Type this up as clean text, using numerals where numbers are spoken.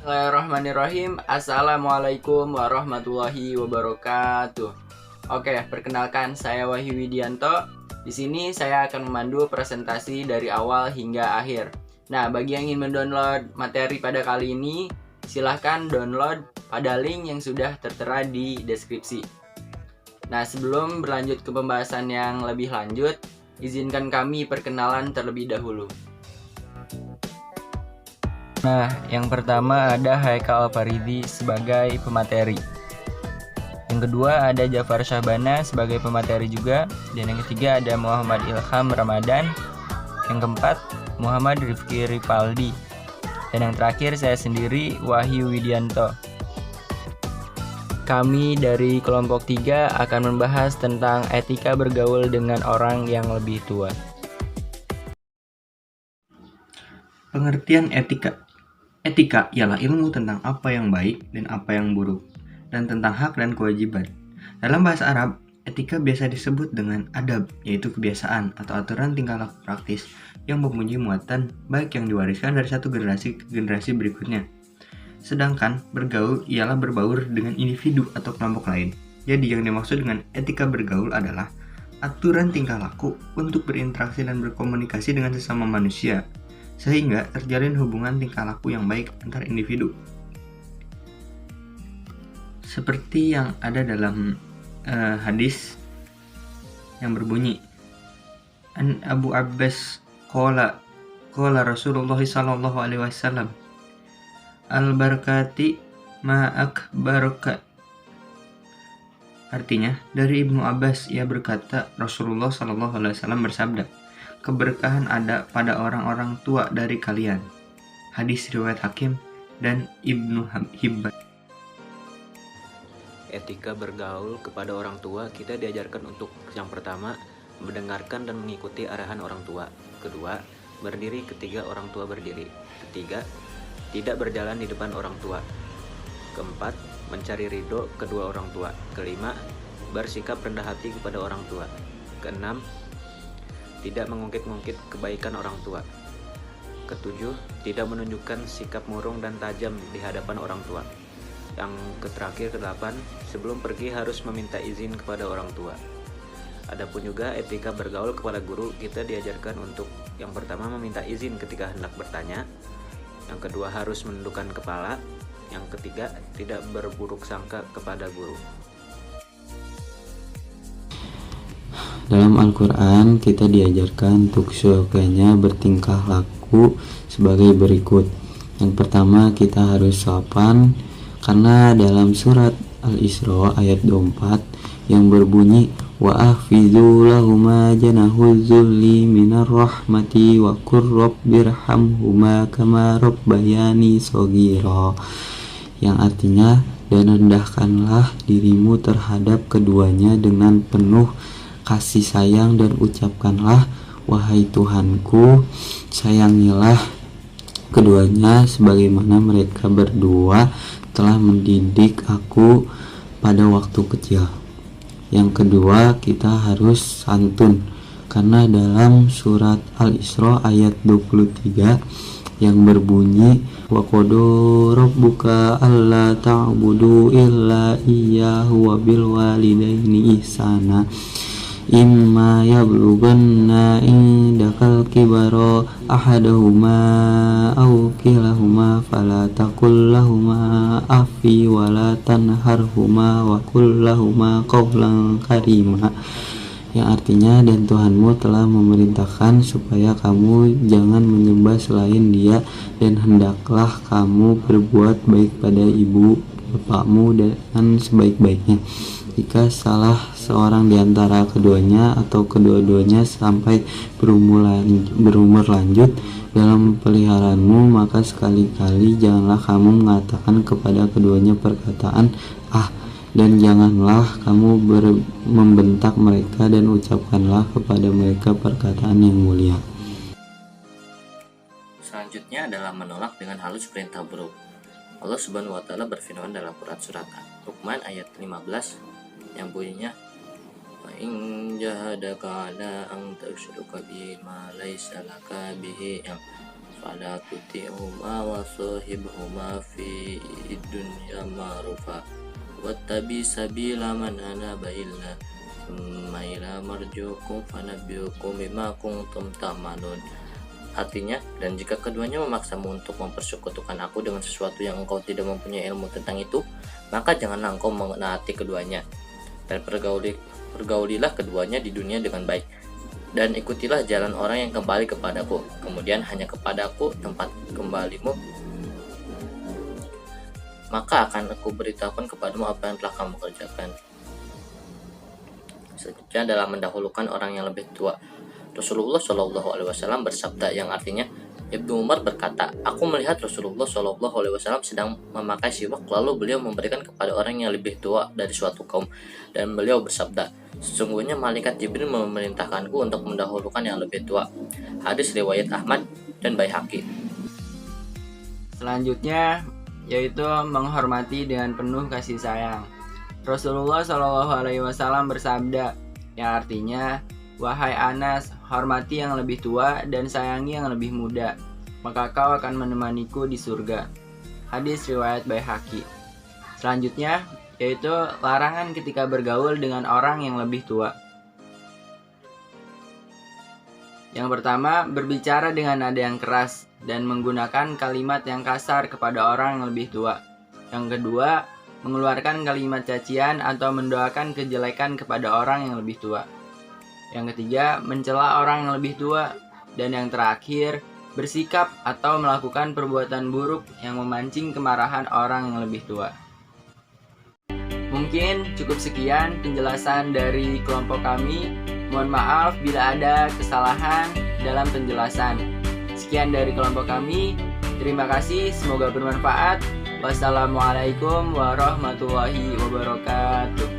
Bismillahirrahmanirrahim. Assalamualaikum warahmatullahi wabarakatuh. Oke, perkenalkan saya Wahyu Widianto. Di sini saya akan memandu presentasi dari awal hingga akhir. Nah, bagi yang ingin mendownload materi pada kali ini, silahkan download pada link yang sudah tertera di deskripsi. Nah, sebelum berlanjut ke pembahasan yang lebih lanjut, izinkan kami perkenalan terlebih dahulu. Nah, yang pertama ada Haikal Alfaridi sebagai pemateri. Yang kedua ada Jafar Syahbana sebagai pemateri juga. Dan yang ketiga ada Muhammad Ilham Ramadan. Yang keempat Muhammad Rifki Ripaldi. Dan yang terakhir saya sendiri, Wahyu Widianto. Kami dari kelompok 3 akan membahas tentang etika bergaul dengan orang yang lebih tua. Pengertian etika. Etika ialah ilmu tentang apa yang baik dan apa yang buruk, dan tentang hak dan kewajiban. Dalam bahasa Arab, etika biasa disebut dengan adab, yaitu kebiasaan atau aturan tingkah laku praktis yang mempunyai muatan baik yang diwariskan dari satu generasi ke generasi berikutnya. Sedangkan bergaul ialah berbaur dengan individu atau kelompok lain. Jadi yang dimaksud dengan etika bergaul adalah aturan tingkah laku untuk berinteraksi dan berkomunikasi dengan sesama manusia, sehingga terjalin hubungan tingkah laku yang baik antar individu. Seperti yang ada dalam hadis yang berbunyi, An Abu Abbas qala Rasulullah sallallahu alaihi wasallam, al-barakati ma akbaraka. Artinya, dari Ibnu Abbas ia berkata, Rasulullah sallallahu alaihi wasallam bersabda, keberkahan ada pada orang-orang tua dari kalian. Hadis riwayat Hakim dan Ibnu Hibban. Etika bergaul kepada orang tua, kita diajarkan untuk yang pertama, mendengarkan dan mengikuti arahan orang tua. Kedua, berdiri ketika orang tua berdiri. Ketiga, tidak berjalan di depan orang tua. Keempat, mencari ridho kedua orang tua. Kelima, bersikap rendah hati kepada orang tua. Keenam, tidak mengungkit-ungkit kebaikan orang tua. Ketujuh, tidak menunjukkan sikap murung dan tajam di hadapan orang tua. Yang terakhir, kedelapan, sebelum pergi harus meminta izin kepada orang tua. Adapun juga etika bergaul kepada guru, kita diajarkan untuk yang pertama meminta izin ketika hendak bertanya. Yang kedua, harus menundukkan kepala. Yang ketiga, tidak berburuk sangka kepada guru. Dalam Al-Quran kita diajarkan untuk seyogyanya bertingkah laku sebagai berikut. Yang pertama, kita harus sopan, karena dalam surat Al-Isra ayat 24 yang berbunyi wa ahfizu lahuma janahul zulli minar rahmati wa qur rabbirhamhuma kama rabbayani shaghira, yang artinya, dan rendahkanlah dirimu terhadap keduanya dengan penuh kasih sayang dan ucapkanlah, wahai Tuhanku, sayangilah keduanya sebagaimana mereka berdua telah mendidik aku pada waktu kecil. Yang kedua, kita harus santun, karena dalam surat Al-Isra ayat 23 yang berbunyi wa qada rabbuka alla ta'budu illa iyyahu wa bil walidaini ihsana imma yablughanna indakal kibara ahaduhuma aw kilahuma fala taqul lahuma affi wa la tanharhuma wa qul lahuma qawlan karima, yang artinya, dan Tuhanmu telah memerintahkan supaya kamu jangan menyembah selain Dia, dan hendaklah kamu berbuat baik pada ibu bapakmu dengan sebaik-baiknya. Jika salah seorang di antara keduanya atau kedua-duanya sampai berumur lanjut dalam peliharaanmu, maka sekali-kali janganlah kamu mengatakan kepada keduanya perkataan dan janganlah kamu membentak mereka, dan ucapkanlah kepada mereka perkataan yang mulia. Selanjutnya adalah menolak dengan halus perintah buruk. Allah Subhanahu wa taala berfirman dalam Quran surat Luqman ayat 15 yang bunyinya in jahadaka ala an tusyriku bi ma laysa laka bihi fala tuti'huma wa sahibhuma fi dunya ma'rufa wattabi sabila man anaba illa summa ila marjukum fanabbiukum bima kuntum ta'malun. Artinya, dan jika keduanya memaksamu untuk mempersekutukan aku dengan sesuatu yang engkau tidak mempunyai ilmu tentang itu, maka janganlah engkau menaati keduanya, dan pergaulilah keduanya di dunia dengan baik, dan ikutilah jalan orang yang kembali kepadaku, kemudian hanya kepadaku tempat kembalimu, maka akan aku beritahukan kepadamu apa yang telah kamu kerjakan. Selanjutnya adalah mendahulukan orang yang lebih tua. Rasulullah Shallallahu Alaihi Wasallam bersabda, yang artinya, Ibnu Umar berkata, aku melihat Rasulullah Shallallahu Alaihi Wasallam sedang memakai siwak, lalu beliau memberikan kepada orang yang lebih tua dari suatu kaum, dan beliau bersabda, sesungguhnya malaikat Jibril memerintahkanku untuk mendahulukan yang lebih tua. Hadis riwayat Ahmad dan Baihaqi. Selanjutnya yaitu menghormati dengan penuh kasih sayang. Rasulullah Shallallahu Alaihi Wasallam bersabda, yang artinya, wahai Anas, hormati yang lebih tua dan sayangi yang lebih muda, maka kau akan menemaniku di surga. Hadis riwayat Baihaqi. Selanjutnya yaitu larangan ketika bergaul dengan orang yang lebih tua. Yang pertama, berbicara dengan nada yang keras dan menggunakan kalimat yang kasar kepada orang yang lebih tua. Yang kedua, mengeluarkan kalimat cacian atau mendoakan kejelekan kepada orang yang lebih tua. Yang ketiga, mencela orang yang lebih tua. Dan yang terakhir, bersikap atau melakukan perbuatan buruk yang memancing kemarahan orang yang lebih tua. Mungkin cukup sekian penjelasan dari kelompok kami. Mohon maaf bila ada kesalahan dalam penjelasan. Sekian dari kelompok kami. Terima kasih, semoga bermanfaat. Wassalamualaikum warahmatullahi wabarakatuh.